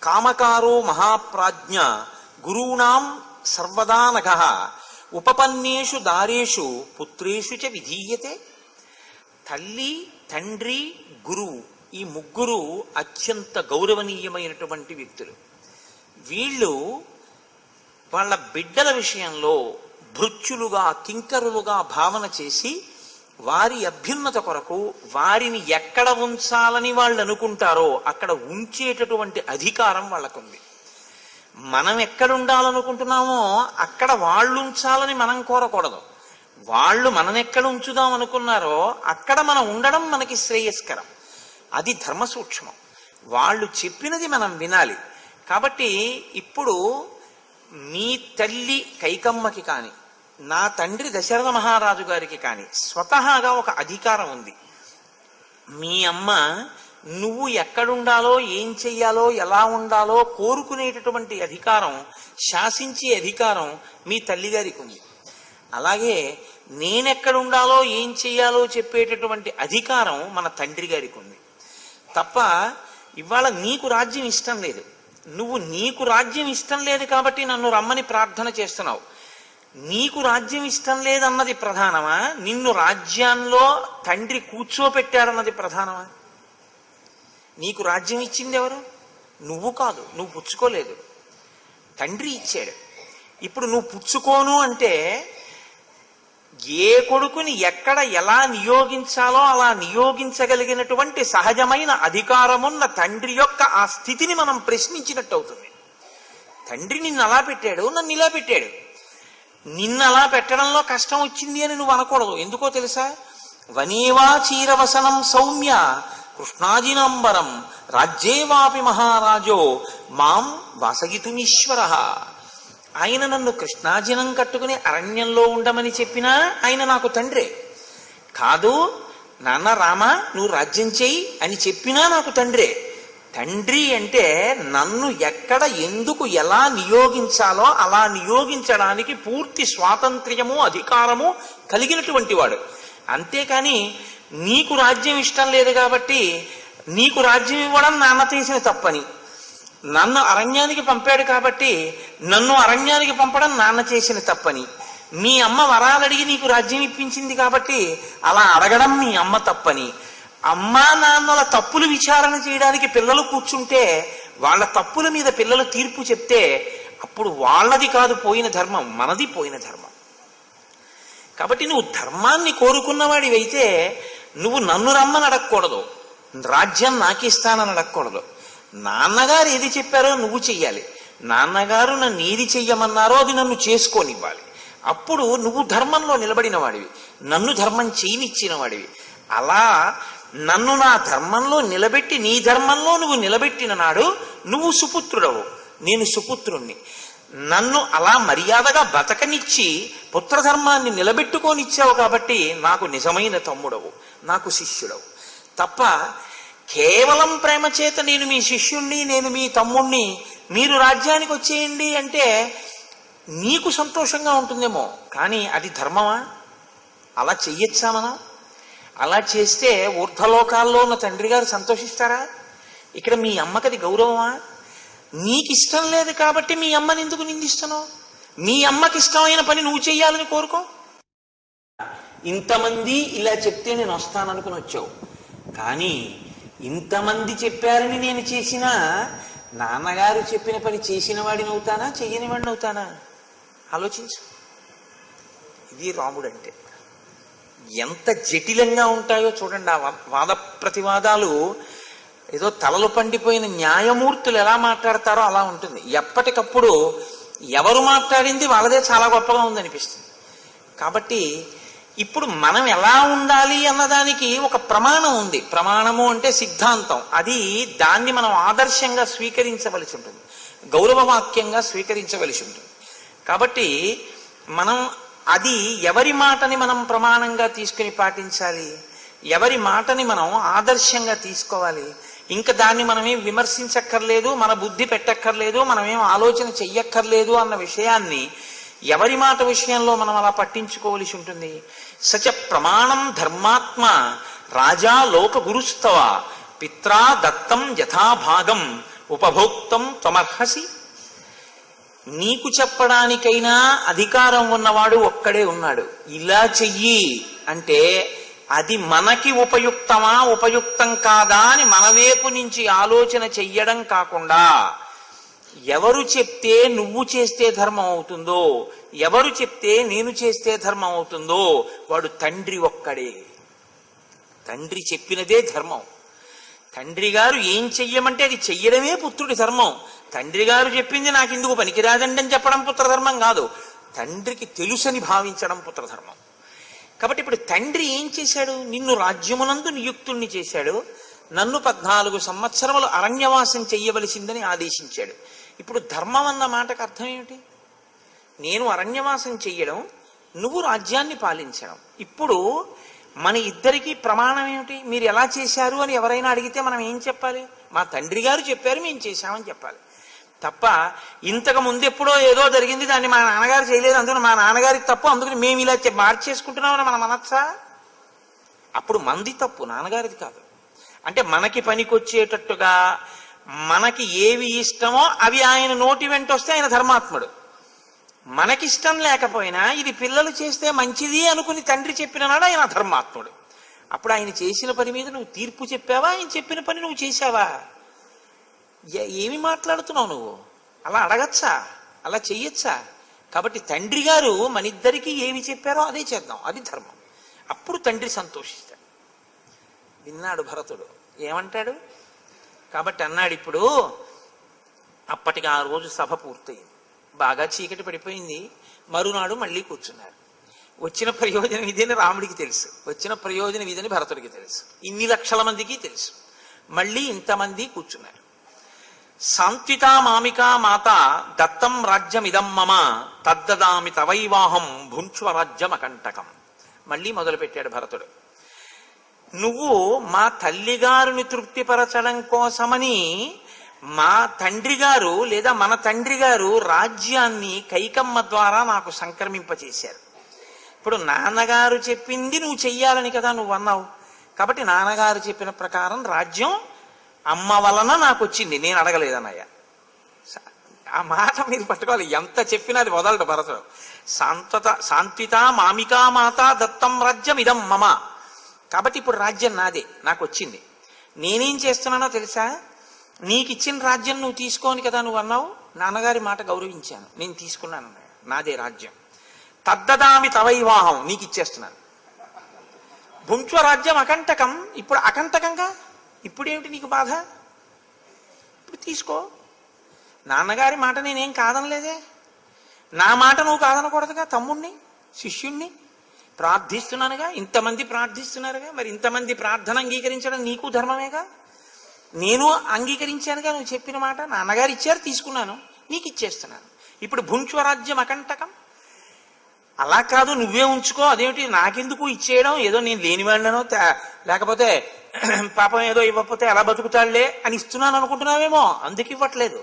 కామకారో మహాప్రాజ్ఞ గురూణాం సర్వదా నఘః ఉపపన్నేషు దారేషు పుత్రేషు చ విధీయతే. తల్లి, తండ్రి, గురువు, ఈ ముగ్గురు అత్యంత గౌరవనీయమైనటువంటి వ్యక్తులు. వీళ్ళు వాళ్ళ బిడ్డల విషయంలో భృత్యులుగా, కింకరులుగా భావన చేసి వారి అభ్యున్నత కొరకు వారిని ఎక్కడ ఉంచాలని వాళ్ళు అనుకుంటారో అక్కడ ఉంచేటటువంటి అధికారం వాళ్ళకుంది. మనం ఎక్కడ ఉండాలనుకుంటున్నామో అక్కడ వాళ్ళు ఉంచాలని మనం కోరకూడదు. వాళ్ళు మననెక్కడ ఉంచుదాం అనుకున్నారో అక్కడ మనం ఉండడం మనకి శ్రేయస్కరం. అది ధర్మ సూక్ష్మం. వాళ్ళు చెప్పినది మనం వినాలి. కాబట్టి ఇప్పుడు మీ తల్లి కైకమ్మకి కానీ, నా తండ్రి దశరథ మహారాజు గారికి కానీ స్వతహాగా ఒక అధికారం ఉంది. మీ అమ్మ నువ్వు ఎక్కడుండాలో, ఏం చెయ్యాలో, ఎలా ఉండాలో కోరుకునేటటువంటి అధికారం, శాసించే అధికారం మీ తల్లిగారికి ఉంది. అలాగే నేనెక్కడుండాలో, ఏం చెయ్యాలో చెప్పేటటువంటి అధికారం మన తండ్రి గారికి ఉంది. తప్ప ఇవాళ నీకు రాజ్యం ఇష్టం లేదు, నీకు రాజ్యం ఇష్టం లేదు కాబట్టి నన్ను రమ్మని ప్రార్థన చేస్తున్నావు. నీకు రాజ్యం ఇష్టం లేదన్నది ప్రధానమా, నిన్ను రాజ్యాల్లో తండ్రి కూర్చోపెట్టాడన్నది ప్రధానమా? నీకు రాజ్యం ఇచ్చింది ఎవరు? నువ్వు కాదు, నువ్వు పుచ్చుకోలేదు, తండ్రి ఇచ్చాడు. ఇప్పుడు నువ్వు పుచ్చుకోను అంటే ఏ కొడుకుని ఎక్కడ ఎలా నియోగించాలో అలా నియోగించగలిగినటువంటి సహజమైన అధికారమున్న తండ్రి యొక్క ఆ స్థితిని మనం ప్రశ్నించినట్టు అవుతుంది. తండ్రి నిన్ను అలా పెట్టాడు, నన్ను ఇలా పెట్టాడు. నిన్ను అలా పెట్టడంలో కష్టం వచ్చింది అని నువ్వు అనకూడదు. ఎందుకో తెలుసా? వనేవా చీరవసనం సౌమ్య కృష్ణాజినాంబరం రాజ్యేవాపి మహారాజో మాం వాసగితుమీశ్వర. ఆయన నన్ను కృష్ణాజినం కట్టుకుని అరణ్యంలో ఉండమని చెప్పినా ఆయన నాకు తండ్రే. కాదు నాన్న రామ నువ్వు రాజ్యం చెయ్యి అని చెప్పినా నాకు తండ్రే. తండ్రి అంటే నన్ను ఎక్కడ, ఎందుకు, ఎలా నియోగించాలో అలా నియోగించడానికి పూర్తి స్వాతంత్ర్యము, అధికారము కలిగినటువంటి వాడు. అంతేకాని నీకు రాజ్యం ఇష్టం లేదు కాబట్టి నీకు రాజ్యం ఇవ్వడం నాన్న చేసిన తప్పని, నన్ను అరణ్యానికి పంపాడు కాబట్టి నన్ను అరణ్యానికి పంపడం నాన్న చేసిన తప్పని, మీ అమ్మ వరాలడిగి నీకు రాజ్యం ఇప్పించింది కాబట్టి అలా అడగడం మీ అమ్మ తప్పని, అమ్మా నాన్నల తప్పులు విచారణ చేయడానికి పిల్లలు కూర్చుంటే వాళ్ళ తప్పుల మీద పిల్లలు తీర్పు చెప్తే అప్పుడు వాళ్ళది కాదు పోయిన ధర్మం, మనది పోయిన ధర్మం. కాబట్టి నువ్వు ధర్మాన్ని కోరుకున్నవాడివైతే నువ్వు నన్ను రమ్మని అడగకూడదు, రాజ్యం నాకిస్తానని అడగకూడదు. నాన్నగారు ఏది చెప్పారో నువ్వు చెయ్యాలి. నాన్నగారు నన్ను ఏది చెయ్యమన్నారో అది నన్ను చేసుకోనివ్వాలి. అప్పుడు నువ్వు ధర్మంలో నిలబడిన వాడివి, నన్ను ధర్మం చేయనిచ్చిన వాడివి. అలా నన్ను నా ధర్మంలో నిలబెట్టి నీ ధర్మంలో నువ్వు నిలబెట్టిన నాడు నువ్వు సుపుత్రుడవు, నేను సుపుత్రుణ్ణి. నన్ను అలా మర్యాదగా బతకనిచ్చి పుత్రధర్మాన్ని నిలబెట్టుకోనిచ్చావు కాబట్టి నాకు నిజమైన తమ్ముడవు, నాకు శిష్యుడవు. తప్ప కేవలం ప్రేమ చేత నేను మీ శిష్యుణ్ణి, నేను మీ తమ్ముణ్ణి, మీరు రాజ్యానికి వచ్చేయండి అంటే నీకు సంతోషంగా ఉంటుందేమో, కానీ అది ధర్మమా? అలా చెయ్యొచ్చా మనం? అలా చేస్తే ఊర్ధ్వలోకాల్లో ఉన్న తండ్రి గారు సంతోషిస్తారా? ఇక్కడ మీ అమ్మకది గౌరవమా? నీకు ఇష్టం లేదు కాబట్టి మీ అమ్మని ఎందుకు నిందిస్తున్నావు? మీ అమ్మకి ఇష్టమైన పని నువ్వు చెయ్యాలని కోరుకో. ఇంతమంది ఇలా చెప్తే నేను వస్తాననుకుని వచ్చావు, కానీ ఇంతమంది చెప్పారని నేను చేసినా నాన్నగారు చెప్పిన పని చేసిన వాడిని అవుతానా, చెయ్యని వాడిని అవుతానా? ఆలోచించు. ఇది రాముడు అంటే. ఎంత జటిలంగా ఉంటాయో చూడండి. ఆ వాద ప్రతివాదాలు ఏదో తలలు పండిపోయిన న్యాయమూర్తులు ఎలా మాట్లాడతారో అలా ఉంటుంది. ఎప్పటికప్పుడు ఎవరు మాట్లాడింది వాళ్ళదే చాలా గొప్పగా ఉందనిపిస్తుంది. కాబట్టి ఇప్పుడు మనం ఎలా ఉండాలి అన్నదానికి ఒక ప్రమాణం ఉంది. ప్రమాణము అంటే సిద్ధాంతం. దాన్ని మనం ఆదర్శంగా స్వీకరించవలసి ఉంటుంది, గౌరవవాక్యంగా స్వీకరించవలసి ఉంటుంది. కాబట్టి మనం ఎవరి మాటని మనం ప్రమాణంగా తీసుకుని పాటించాలి, ఎవరి మాటని మనం ఆదర్శంగా తీసుకోవాలి. ఇంకా దాన్ని మనమేం విమర్శించక్కర్లేదు, మన బుద్ధి పెట్టక్కర్లేదు, మనమేం ఆలోచన చెయ్యక్కర్లేదు అన్న విషయాన్ని ఎవరి మాట విషయంలో మనం అలా పట్టించుకోవలసి ఉంటుంది. సచ ప్రమాణం ధర్మాత్మ రాజా లోక గురుస్తవ పిత్రా దత్తం యథాభాగం ఉపభోక్తం త్వమర్హసి. నీకు చెప్పడానికైనా అధికారం ఉన్నవాడు ఒక్కడే ఉన్నాడు. ఇలా చెయ్యి అంటే అది మనకి ఉపయుక్తమా ఉపయుక్తం కాదా అని మన వైపు నుంచి ఆలోచన చెయ్యడం కాకుండా, ఎవరు చెప్తే నువ్వు చేస్తే ధర్మం అవుతుందో, ఎవరు చెప్తే నేను చేస్తే ధర్మం అవుతుందో వాడు తండ్రి ఒక్కడే. తండ్రి చెప్పినదే ధర్మం. తండ్రి గారు ఏం చెయ్యమంటే అది చెయ్యడమే పుత్రుడి ధర్మం. తండ్రి గారు చెప్పింది నాకు ఇందుకు పనికిరాదండి అని చెప్పడం పుత్రధర్మం కాదు. తండ్రికి తెలుసని భావించడం పుత్రధర్మం. కాబట్టి ఇప్పుడు తండ్రి ఏం చేశాడు? నిన్ను రాజ్యమునందు నియుక్తుణ్ణి చేశాడు. నన్ను 14 సంవత్సరములు అరణ్యవాసం చెయ్యవలసిందని ఆదేశించాడు. ఇప్పుడు ధర్మం అన్న మాటకు అర్థం ఏమిటి? నేను అరణ్యవాసం చెయ్యడం, నువ్వు రాజ్యాన్ని పాలించడం. ఇప్పుడు మన ఇద్దరికీ ప్రమాణం ఏమిటి? మీరు ఎలా చేశారు అని ఎవరైనా అడిగితే మనం ఏం చెప్పాలి? మా తండ్రి గారు చెప్పారు, మేము చేశామని చెప్పాలి తప్ప, ఇంతకు ముందు ఎప్పుడో ఏదో జరిగింది, దాన్ని మా నాన్నగారు చేయలేదు, అందుకని మా నాన్నగారికి తప్పు, అందుకని మేము ఇలా మార్చేసుకుంటున్నామని మనం అనొచ్చా? అప్పుడు మంది తప్పు, నాన్నగారిది కాదు. అంటే మనకి పనికొచ్చేటట్టుగా మనకి ఏవి ఇష్టమో అవి ఆయన నోటి వెంట వస్తే ఆయన ధర్మాత్ముడు. మనకిష్టం లేకపోయినా ఇది పిల్లలు చేస్తే మంచిది అనుకుని తండ్రి చెప్పిన నాడు ఆయన ధర్మాత్ముడు. అప్పుడు ఆయన చేసిన పని మీద నువ్వు తీర్పు చెప్పావా? ఆయన చెప్పిన పని నువ్వు చేశావా? ఏమి మాట్లాడుతున్నావు నువ్వు? అలా అడగచ్చా? అలా చెయ్యొచ్చా? కాబట్టి తండ్రి గారు మన ఇద్దరికీ ఏమి చెప్పారో అదే చేద్దాం, అది ధర్మం. అప్పుడు తండ్రి సంతోషిస్తాడు. విన్నాడు భరతుడు. ఏమంటాడు? కాబట్టి అన్నాడు, ఇప్పుడు అప్పటికి ఆ రోజు సభ పూర్తయింది, బాగా చీకటి పడిపోయింది. మరునాడు మళ్ళీ కూర్చున్నారు. వచ్చిన ప్రయోజనం ఇదని రాముడికి తెలుసు, వచ్చిన ప్రయోజనం ఇదని భరతుడికి తెలుసు, ఇన్ని లక్షల మందికి తెలుసు. మళ్ళీ ఇంతమంది కూర్చున్నారు. సాంత్వితా మామికా మాత దత్తం రాజ్యమిదం మమ తద్దదామి తవైవాహం భుంక్ష్వరాజ్యం అకంటకం. మళ్ళీ మొదలుపెట్టాడు భరతుడు. నువ్వు మా తల్లిగారుని తృప్తిపరచడం కోసమని మా తండ్రి గారు లేదా మన తండ్రి గారు రాజ్యాన్ని కైకమ్మ ద్వారా నాకు సంక్రమింపచేశారు. ఇప్పుడు నాన్నగారు చెప్పింది నువ్వు చెయ్యాలని కదా నువ్వు అన్నావు. కాబట్టి నాన్నగారు చెప్పిన ప్రకారం రాజ్యం అమ్మ వలన నాకు వచ్చింది, నేను అడగలేదన్నయ్య. ఆ మాట మీరు పట్టుకోవాలి. ఎంత చెప్పినా అది వదలడు భరతుడు. సాంత్విత మామికా మాత దత్తం రాజ్యం ఇదం మమ. కాబట్టి ఇప్పుడు రాజ్యం నాదే, నాకు వచ్చింది. నేనేం చేస్తున్నానో తెలుసా? నీకు ఇచ్చిన రాజ్యం నువ్వు తీసుకోని కదా నువ్వు అన్నావు. నాన్నగారి మాట గౌరవించాను, నేను తీసుకున్నాను, నాదే రాజ్యం. తద్దదామి తవైవాహం, నీకు ఇచ్చేస్తున్నాను. భుంక్ష్వరాజ్యం అకంటకం, ఇప్పుడు అకంటకంగా ఇప్పుడేమిటి నీకు బాధ? ఇప్పుడు తీసుకో. నాన్నగారి మాట నేనేం కాదనలేదే, నా మాట నువ్వు కాదనకూడదుగా. తమ్ముణ్ణి శిష్యుణ్ణి ప్రార్థిస్తున్నానుగా, ఇంతమంది ప్రార్థిస్తున్నారుగా, మరి ఇంతమంది ప్రార్థన అంగీకరించడం నీకు ధర్మమేగా. నేను అంగీకరించానుగా నువ్వు చెప్పిన మాట. నాన్నగారు ఇచ్చారు, తీసుకున్నాను, నీకు ఇచ్చేస్తున్నాను. ఇప్పుడు భుంక్ష్వరాజ్యం అకంటకం. అలా కాదు, నువ్వే ఉంచుకో. అదేమిటి నాకెందుకు ఇచ్చేయడం? ఏదో నేను లేనివాడినో లేకపోతే పాపం ఏదో ఇవ్వకపోతే ఎలా బతుకుతాడులే అని ఇస్తున్నాను అనుకుంటున్నావేమో, అందుకు ఇవ్వట్లేదు.